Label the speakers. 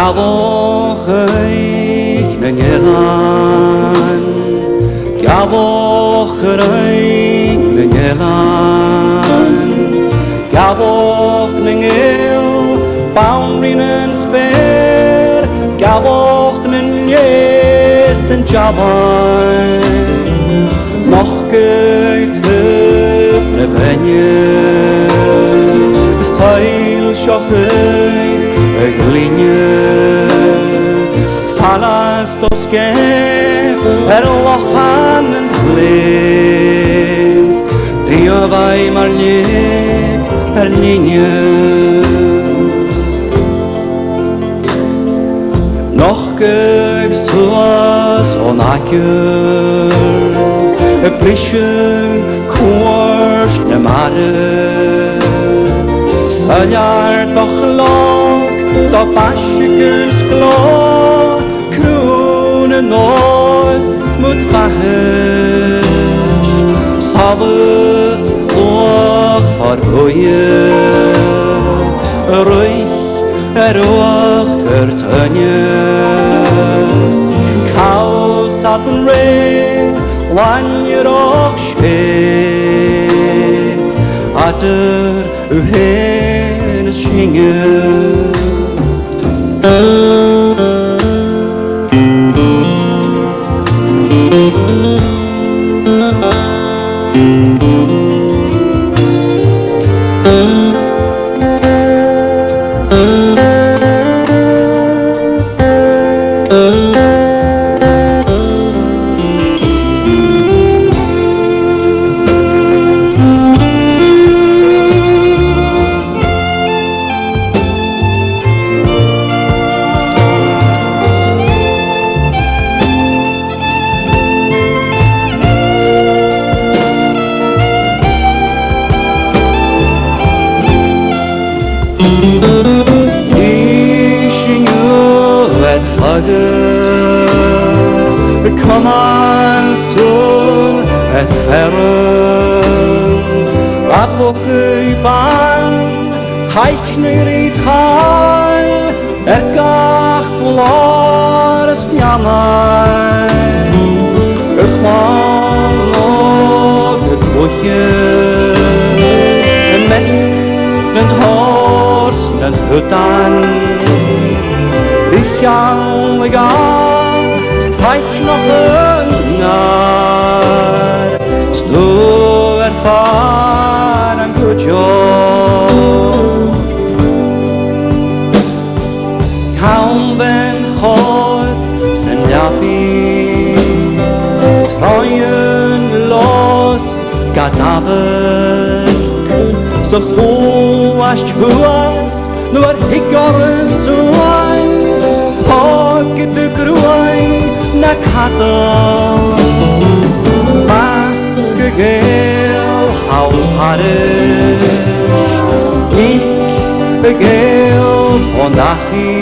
Speaker 1: Gavoch ich nen yelan Gavoch ich nen yelan Gavoch nen el Baunrinen sper Gavoch nen yes en javan Noch geht höfne benje Seil schochig glinje Falas dos gef lochan en glef Dio vai marliek linje Noch geg suas on akkur Prisje koers ne mare Söljar doch lok, da baskens glå Kronen north mot fahers Savus lok for boje Røych kurtønje Kaos atten red, lanjer og skjett Atter hennes skinge Kom an sol et ferren Abwoch i ban Heiknir i tchal Gach blores fjaman Chwan og et boche Mesk nent hors nent hutan Bifjallega Heit noch ungar Stå erfaren kujo Kaumben hår sen japi Trøyen los gadaverk Så fuast huas Nu higgaren suan Haget du gruan na katal Bakke gel hau harish Ik begel von nachie